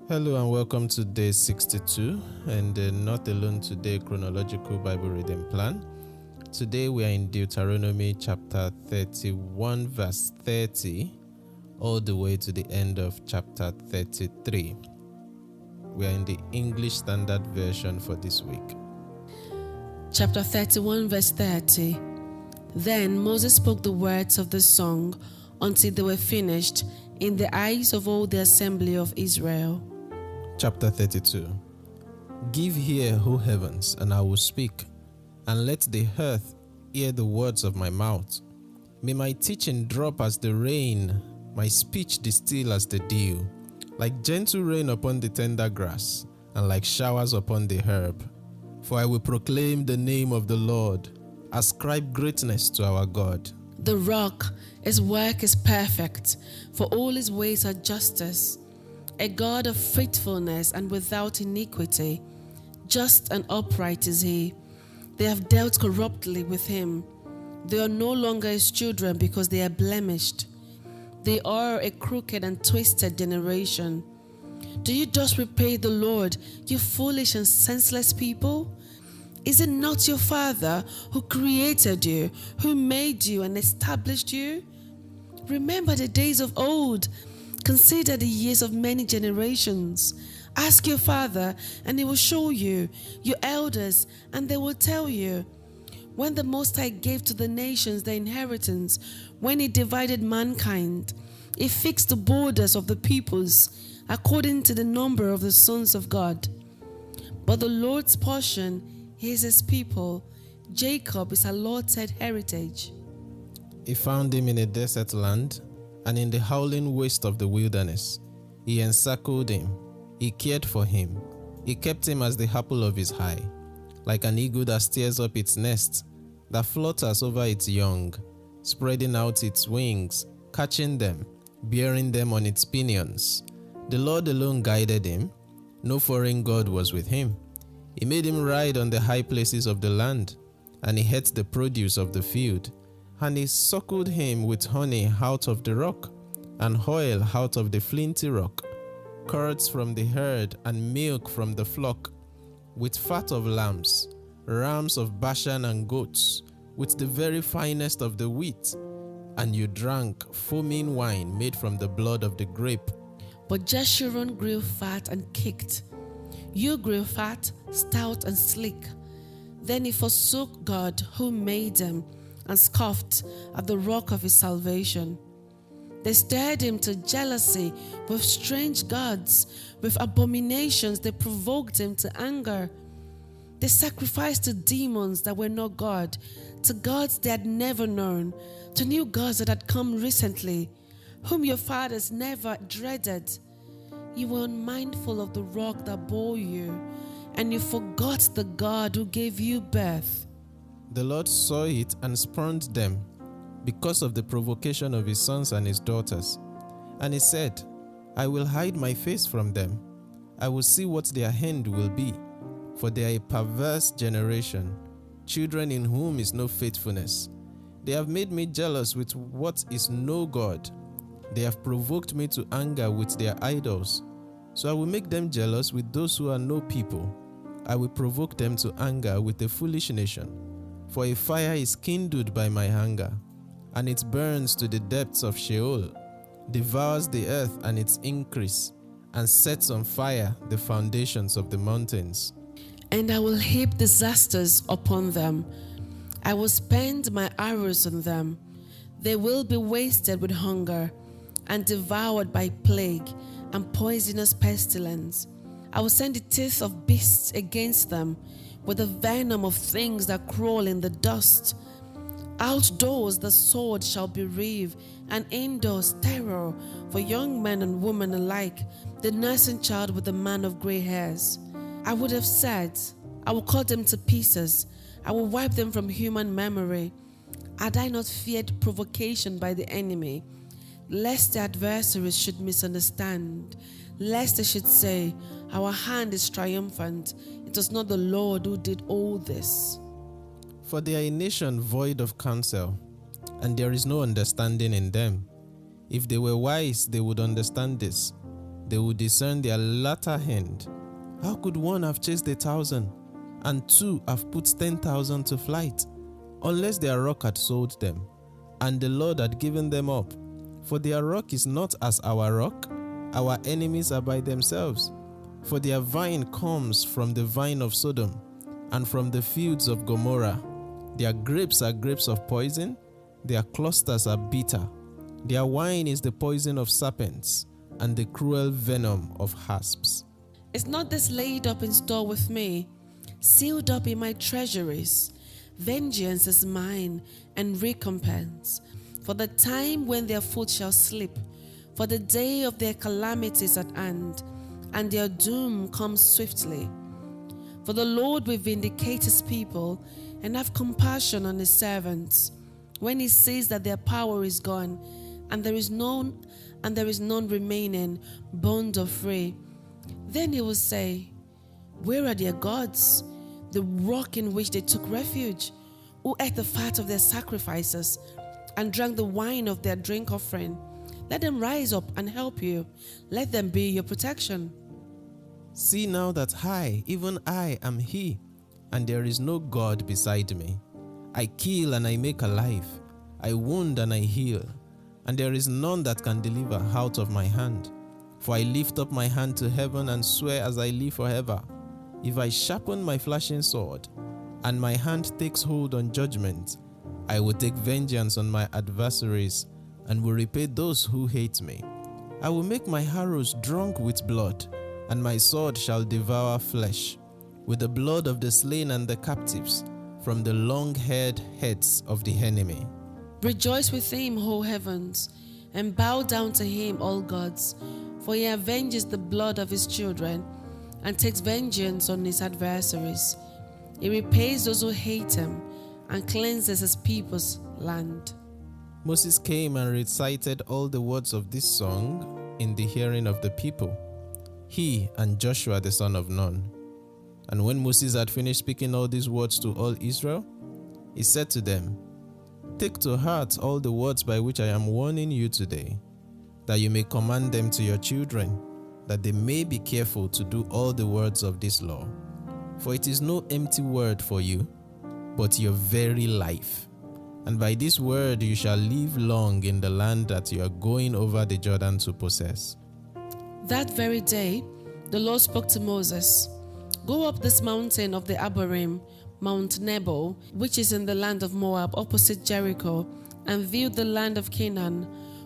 Hello and welcome to day 62 and Not Alone Today Chronological Bible Reading Plan. Today we are in Deuteronomy chapter 31 verse 30 all the way to the end of chapter 33. We are in the English Standard Version for this week. Chapter 31 verse 30. Then Moses spoke the words of the song until they were finished in the eyes of all the assembly of Israel. Chapter 32. Give ear, O heavens, and I will speak, and let the earth hear the words of my mouth. May my teaching drop as the rain, my speech distill as the dew, like gentle rain upon the tender grass, and like showers upon the herb. For I will proclaim the name of the Lord, ascribe greatness to our God. The rock, his work is perfect, for all his ways are justice. A God of faithfulness and without iniquity, just and upright is he. They have dealt corruptly with him. They are no longer his children because they are blemished. They are a crooked and twisted generation. Do you thus repay the Lord, you foolish and senseless people? Is it not your Father who created you, who made you and established you? Remember the days of old. Consider the years of many generations. Ask your father, and he will show you, your elders, and they will tell you. When the Most High gave to the nations their inheritance, when he divided mankind, he fixed the borders of the peoples according to the number of the sons of God. But the Lord's portion is his people. Jacob is allotted heritage. He found him in a desert land, and in the howling waste of the wilderness. He encircled him. He cared for him. He kept him as the apple of his eye, like an eagle that stirs up its nest, that flutters over its young, spreading out its wings, catching them, bearing them on its pinions. The Lord alone guided him. No foreign god was with him. He made him ride on the high places of the land, and he ate the produce of the field. And he suckled him with honey out of the rock, and oil out of the flinty rock, curds from the herd, and milk from the flock, with fat of lambs, rams of Bashan and goats, with the very finest of the wheat. And you drank foaming wine made from the blood of the grape. But Jeshurun grew fat and kicked. You grew fat, stout, and sleek. Then he forsook God who made him, and scoffed at the rock of his salvation. They stirred him to jealousy with strange gods. With abominations they provoked him to anger. They sacrificed to demons that were not God, to gods they had never known, to new gods that had come recently, whom your fathers never dreaded. You were unmindful of the rock that bore you, and you forgot the God who gave you birth. The Lord saw it and spurned them, because of the provocation of his sons and his daughters. And he said, I will hide my face from them. I will see what their end will be. For they are a perverse generation, children in whom is no faithfulness. They have made me jealous with what is no God. They have provoked me to anger with their idols. So I will make them jealous with those who are no people. I will provoke them to anger with a foolish nation. For a fire is kindled by my anger, and it burns to the depths of Sheol, devours the earth and its increase, and sets on fire the foundations of the mountains. And I will heap disasters upon them. I will spend my arrows on them. They will be wasted with hunger, and devoured by plague and poisonous pestilence. I will send the teeth of beasts against them, with the venom of things that crawl in the dust. Outdoors the sword shall bereave, and indoors terror for young men and women alike, the nursing child with the man of grey hairs. I would have said, I will cut them to pieces, I will wipe them from human memory. Had I not feared provocation by the enemy, lest the adversaries should misunderstand, lest they should say, our hand is triumphant, it was not the Lord who did all this. For they are a nation void of counsel, and there is no understanding in them. If they were wise, they would understand this. they will discern their latter end. How could one have chased 1,000, and two have put 10,000 to flight, unless their rock had sold them, and the Lord had given them up? For their rock is not as our rock, our enemies are by themselves. For their vine comes from the vine of Sodom, and from the fields of Gomorrah. Their grapes are grapes of poison, their clusters are bitter. Their wine is the poison of serpents, and the cruel venom of hasps. Is not this laid up in store with me, sealed up in my treasuries? Vengeance is mine, and recompense, for the time when their foot shall slip, for the day of their calamity is at hand, and their doom comes swiftly. For the Lord will vindicate his people, and have compassion on his servants, when he sees that their power is gone, and there is none remaining, bond or free. Then he will say, where are their gods, the rock in which they took refuge, who ate the fat of their sacrifices, and drank the wine of their drink offering? Let them rise up and help you. Let them be your protection. See now that I, even I, am he, and there is no God beside me. I kill and I make alive. I wound and I heal, and there is none that can deliver out of my hand. For I lift up my hand to heaven and swear as I live forever, if I sharpen my flashing sword, and my hand takes hold on judgment, I will take vengeance on my adversaries, and will repay those who hate me. I will make my arrows drunk with blood, and my sword shall devour flesh, with the blood of the slain and the captives, from the long-haired heads of the enemy. Rejoice with him, O heavens, and bow down to him, all gods, for he avenges the blood of his children, and takes vengeance on his adversaries. He repays those who hate him, and cleanses his people's land. Moses came and recited all the words of this song in the hearing of the people, he and Joshua the son of Nun. And when Moses had finished speaking all these words to all Israel, he said to them, take to heart all the words by which I am warning you today, that you may command them to your children, that they may be careful to do all the words of this law. For it is no empty word for you, but your very life. And by this word you shall live long in the land that you are going over the Jordan to possess. That very day, the Lord spoke to Moses, go up this mountain of the Abarim, Mount Nebo, which is in the land of Moab, opposite Jericho, and view the land of Canaan,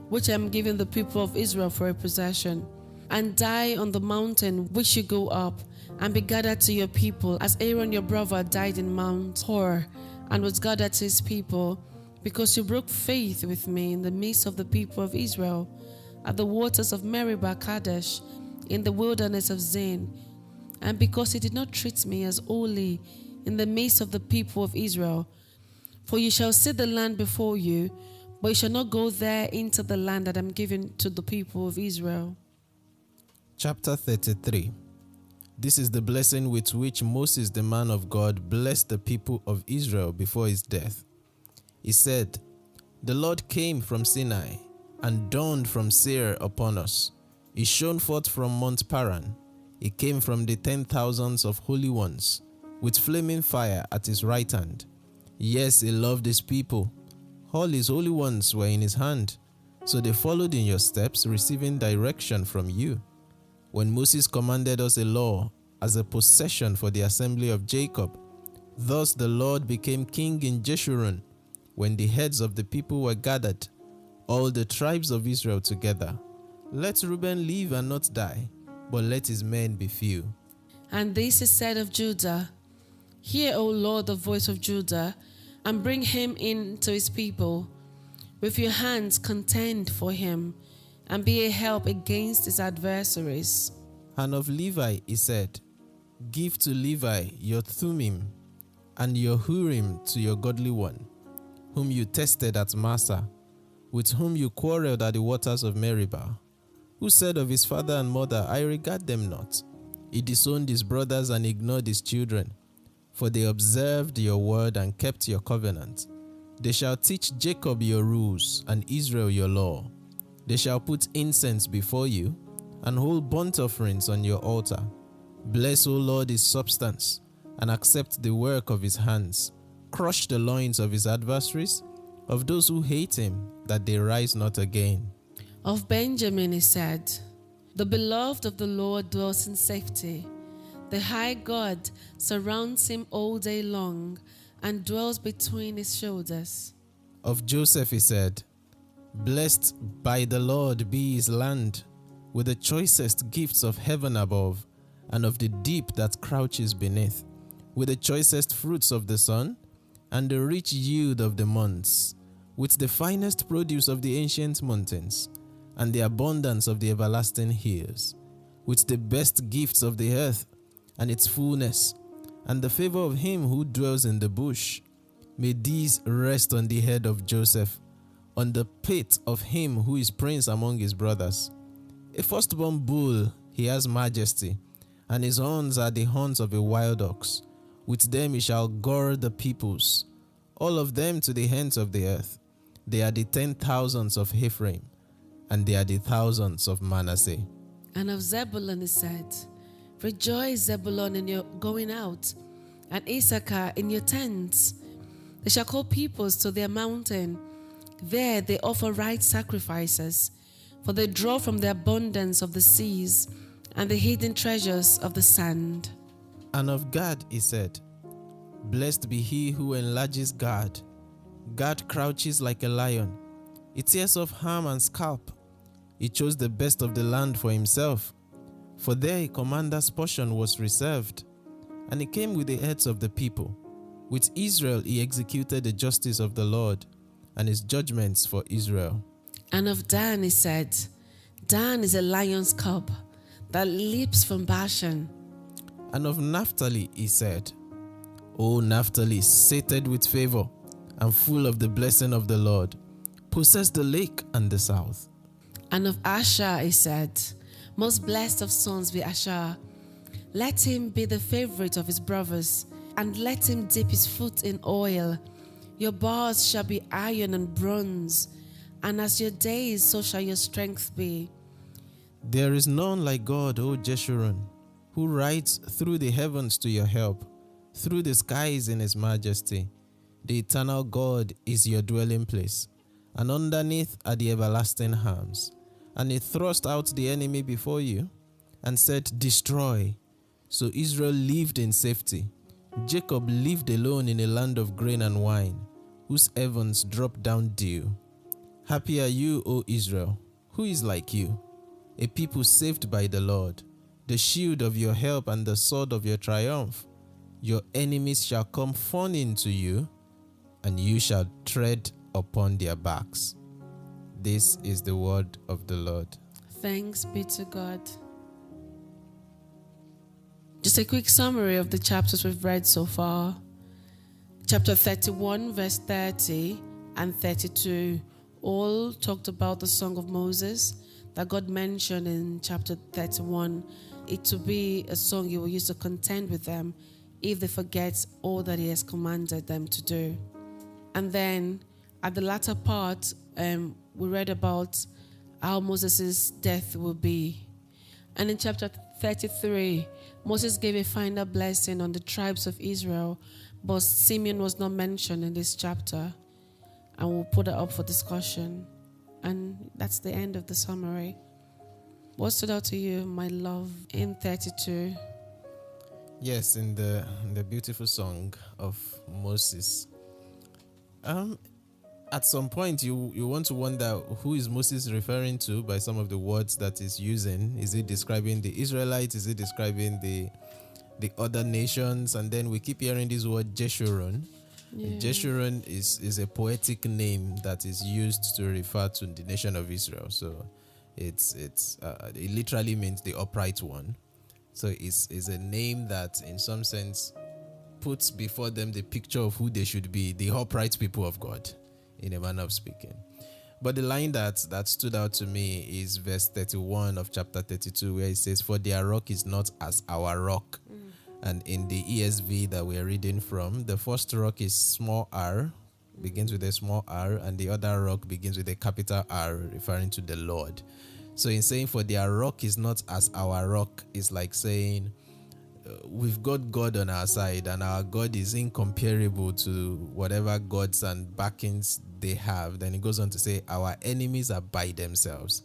which I am giving the people of Israel for a possession, and die on the mountain which you go up, and be gathered to your people, as Aaron your brother died in Mount Hor, and was gathered to his people, because you broke faith with me in the midst of the people of Israel, at the waters of Meribah Kadesh, in the wilderness of Zin, and because he did not treat me as holy in the midst of the people of Israel. For you shall see the land before you, but you shall not go there into the land that I am giving to the people of Israel. Chapter 33. This is the blessing with which Moses, the man of God, blessed the people of Israel before his death. He said, the Lord came from Sinai and dawned from Seir upon us. He shone forth from Mount Paran. He came from the 10,000s of holy ones, with flaming fire at his right hand. Yes, he loved his people. All his holy ones were in his hand, so they followed in your steps, receiving direction from you. When Moses commanded us a law as a possession for the assembly of Jacob, thus the Lord became king in Jeshurun, when the heads of the people were gathered, all the tribes of Israel together. Let Reuben live and not die, but let his men be few. And this is said of Judah, hear, O Lord, the voice of Judah, and bring him in to his people. With your hands contend for him, and be a help against his adversaries. And of Levi he said, give to Levi your Thummim, and your Hurim to your godly one, whom you tested at Massa, with whom you quarreled at the waters of Meribah, who said of his father and mother, I regard them not. He disowned his brothers and ignored his children, for they observed your word and kept your covenant. They shall teach Jacob your rules and Israel your law. They shall put incense before you, and whole burnt offerings on your altar. Bless, O Lord, his substance, and accept the work of his hands. Crush the loins of his adversaries, of those who hate him, that they rise not again. Of Benjamin he said, "The beloved of the Lord dwells in safety. The high God surrounds him all day long and dwells between his shoulders." Of Joseph he said, "Blessed by the Lord be his land, with the choicest gifts of heaven above, and of the deep that crouches beneath, with the choicest fruits of the sun, and the rich yield of the months, with the finest produce of the ancient mountains, and the abundance of the everlasting hills, with the best gifts of the earth, and its fullness, and the favor of him who dwells in the bush. May these rest on the head of Joseph, on the pate of him who is prince among his brothers. A firstborn bull, he has majesty, and his horns are the horns of a wild ox. With them he shall gore the peoples, all of them to the ends of the earth. They are the 10,000s of Ephraim, and they are the thousands of Manasseh." And of Zebulun he said, "Rejoice, Zebulun, in your going out, and Issachar in your tents. They shall call peoples to their mountain. There they offer right sacrifices, for they draw from the abundance of the seas and the hidden treasures of the sand." And of Gad he said, "Blessed be he who enlarges Gad. Gad crouches like a lion. He tears off ham and scalp. He chose the best of the land for himself, for there a commander's portion was reserved. And he came with the heads of the people. With Israel he executed the justice of the Lord, and his judgments for Israel." And of Dan he said, "Dan is a lion's cub that leaps from Bashan." And of Naphtali he said, "O Naphtali, sated with favor, and full of the blessing of the Lord, possess the lake and the south." And of Asher he said, "Most blessed of sons be Asher. Let him be the favorite of his brothers, and let him dip his foot in oil. Your bars shall be iron and bronze, and as your days, so shall your strength be." There is none like God, O Jeshurun, who rides through the heavens to your help, through the skies in his majesty. The eternal God is your dwelling place, and underneath are the everlasting arms. And he thrust out the enemy before you, and said, "Destroy." So Israel lived in safety. Jacob lived alone in a land of grain and wine, whose heavens drop down dew. Happy are you, O Israel, who is like you, a people saved by the Lord, the shield of your help and the sword of your triumph. Your enemies shall come fawning to you, and you shall tread upon their backs. This is the word of the Lord. Thanks be to God. Just a quick summary of the chapters we've read so far. Chapter 31, verse 30 and 32 all talked about the Song of Moses that God mentioned in chapter 31. It to be a song he will use to contend with them if they forget all that he has commanded them to do. And then at the latter part, we read about how Moses' death will be. And in chapter 33, Moses gave a final blessing on the tribes of Israel, but Simeon was not mentioned in this chapter. And we'll put it up for discussion. And that's the end of the summary. What stood out to you, my love, in 32? Yes, in the beautiful song of Moses. At some point, you want to wonder who is Moses referring to by some of the words that he's using. Is he describing the Israelites? Is he describing the other nations? And then we keep hearing this word Jeshurun. Yeah. Jeshurun is a poetic name that is used to refer to the nation of Israel. So it literally means the upright one. So it's a name that in some sense puts before them the picture of who they should be, the upright people of God, in a manner of speaking. But the line that stood out to me is verse 31 of chapter 32, where it says, "For their rock is not as our rock." And in the ESV that we are reading from, the first rock is small r, begins with a small r, and the other rock begins with a capital R, referring to the Lord. So in saying for their rock is not as our rock, is like saying we've got God on our side and our God is incomparable to whatever gods and backings they have. Then it goes on to say our enemies are by themselves.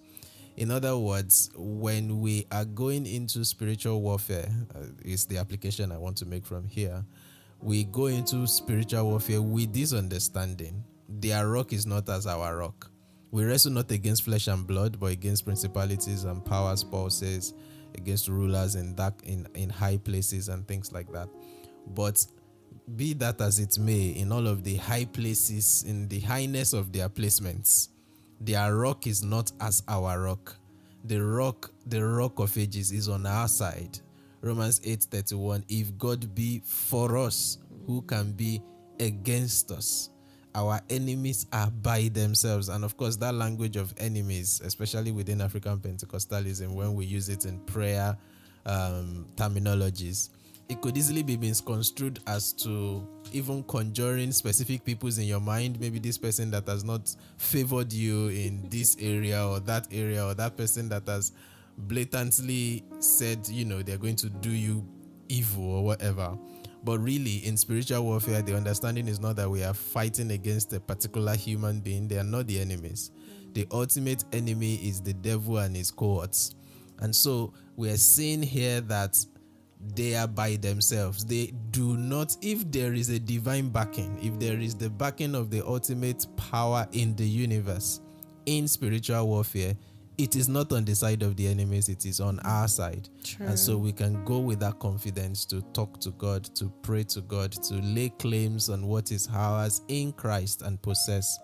In other words, when we are going into spiritual warfare, is the application I want to make from here. We go into spiritual warfare with this understanding. Their rock is not as our rock. We wrestle not against flesh and blood, but against principalities and powers, Paul says, against rulers in high places and things like that. But be that as it may, in all of the high places, in the highness of their placements, their rock is not as our rock. The rock of ages is on our side. Romans 8:31, if God be for us, who can be against us? Our enemies are by themselves. And of course, that language of enemies, especially within African Pentecostalism, when we use it in prayer terminologies, it could easily be misconstrued as to even conjuring specific peoples in your mind. Maybe this person that has not favored you in this area, or that person that has blatantly said, they're going to do you evil or whatever. But really, in spiritual warfare, the understanding is not that we are fighting against a particular human being. They are not the enemies. The ultimate enemy is the devil and his cohorts. And so we are seeing here that they are by themselves. They do not, if there is a divine backing, if there is the backing of the ultimate power in the universe, in spiritual warfare, it is not on the side of the enemies, it is on our side. True. And so we can go with that confidence to talk to God, to pray to God, to lay claims on what is ours in Christ and possess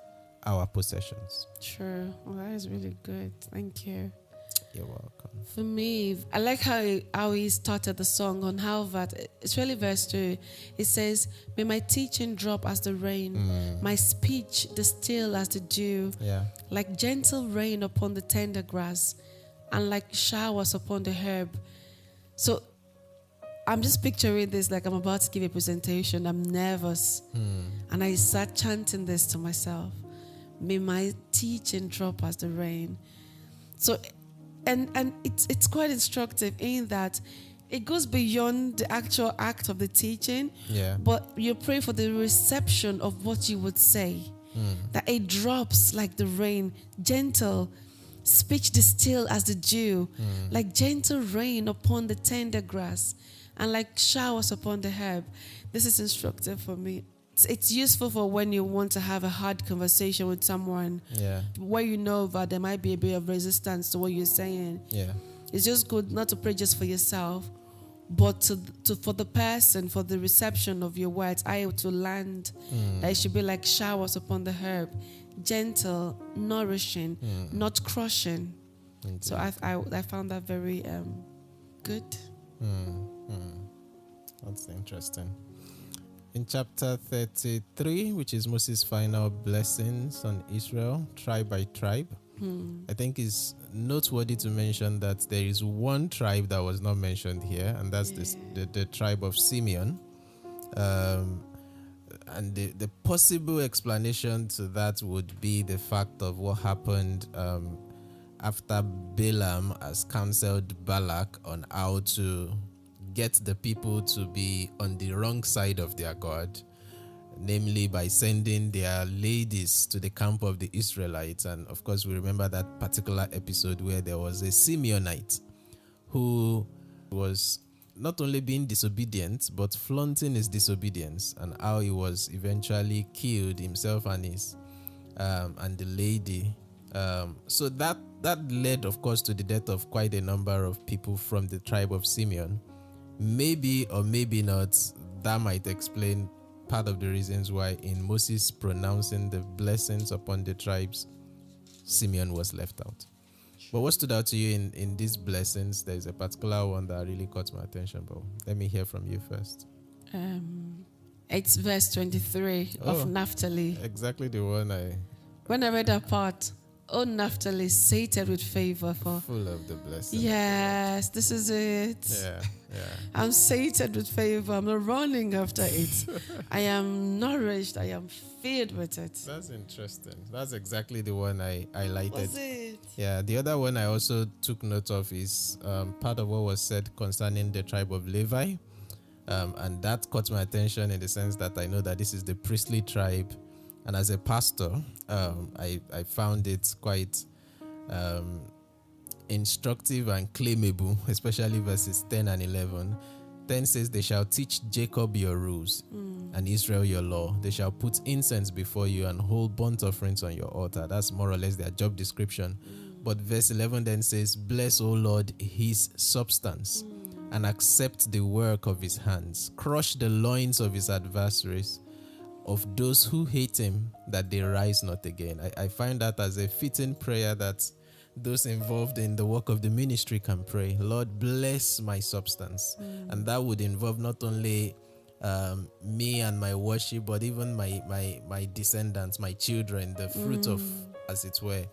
our possessions. True. Well, that is really good. Thank you. You're welcome. For me, I like how he started the song on how that, it's really verse 2. It says, may my teaching drop as the rain, my speech distill as the dew, like gentle rain upon the tender grass, and like showers upon the herb. So I'm just picturing this like I'm about to give a presentation. I'm nervous. And I start chanting this to myself. May my teaching drop as the rain. So And it's quite instructive in that it goes beyond the actual act of the teaching, but you pray for the reception of what you would say, that it drops like the rain, gentle, speech distill as the dew, like gentle rain upon the tender grass, and like showers upon the herb. This is instructive for me. It's useful for when you want to have a hard conversation with someone, where you know that there might be a bit of resistance to what you're saying. It's just good not to pray just for yourself, but to for the person, for the reception of your words, to land. That it should be like showers upon the herb, gentle, nourishing, not crushing. Indeed. So I found that very good. That's interesting. In chapter 33, which is Moses' final blessings on Israel, tribe by tribe, I think it's noteworthy to mention that there is one tribe that was not mentioned here, and that's the tribe of Simeon. And the possible explanation to that would be the fact of what happened after Balaam has counseled Balak on how to get the people to be on the wrong side of their God, namely by sending their ladies to the camp of the Israelites. And of course, we remember that particular episode where there was a Simeonite who was not only being disobedient, but flaunting his disobedience, and how he was eventually killed, himself and his and the lady. So that led, of course, to the death of quite a number of people from the tribe of Simeon. Maybe or maybe not, that might explain part of the reasons why in Moses pronouncing the blessings upon the tribes, Simeon was left out. But what stood out to you in these blessings? There's a particular one that really caught my attention, but let me hear from you first. It's verse 23 of Naphtali. Exactly the one When I read that part, Oh, Naphtali, sated with favor for. Full of the blessing. Yes, this is it. Yeah, yeah. I'm sated with favor. I'm not running after it. I am nourished. I am filled with it. That's interesting. That's exactly the one I highlighted. Was it? Yeah, the other one I also took note of is part of what was said concerning the tribe of Levi. And that caught my attention in the sense that I know that this is the priestly tribe. And as a pastor, I found it quite instructive and claimable, especially verses 10 and 11. 10 says, they shall teach Jacob your rules and Israel your law. They shall put incense before you and hold burnt offerings on your altar. That's more or less their job description. But verse 11 then says, bless, O Lord, his substance and accept the work of his hands. Crush the loins of his adversaries, of those who hate him, that they rise not again. I find that as a fitting prayer that those involved in the work of the ministry can pray. Lord, bless my substance. And that would involve not only me and my worship, but even my descendants, my children, the fruit of, as it were,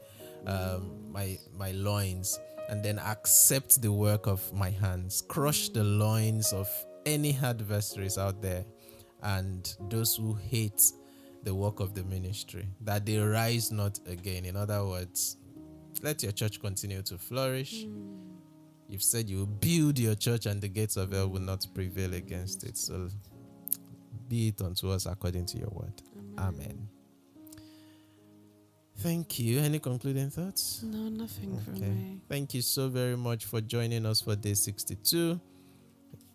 my loins. And then accept the work of my hands. Crush the loins of any adversaries out there and those who hate the work of the ministry, that they rise not again. In other words, let your church continue to flourish. You've said you will build your church and the gates of hell will not prevail against it. So be it unto us according to your word. Amen. Thank you. Any concluding thoughts? No, nothing from me. Thank you so very much for joining us for day 62.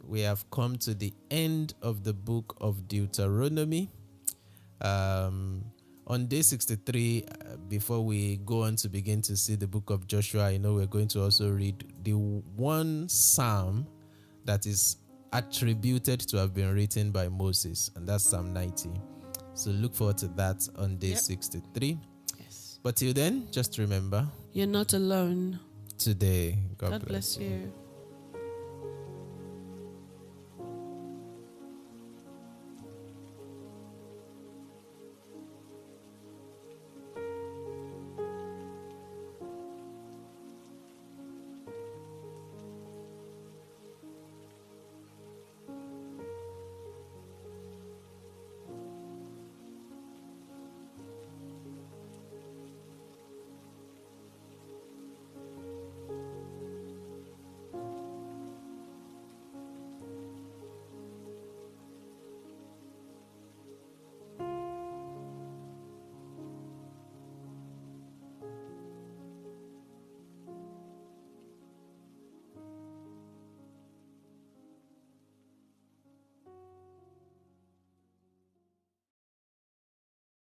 We have come to the end of the book of Deuteronomy. On day 63, before we go on to begin to see the book of Joshua, I know we're going to also read the one psalm that is attributed to have been written by Moses, and that's Psalm 90. So look forward to that on day 63. Yes. But till then, just remember, you're not alone. Today. God bless you.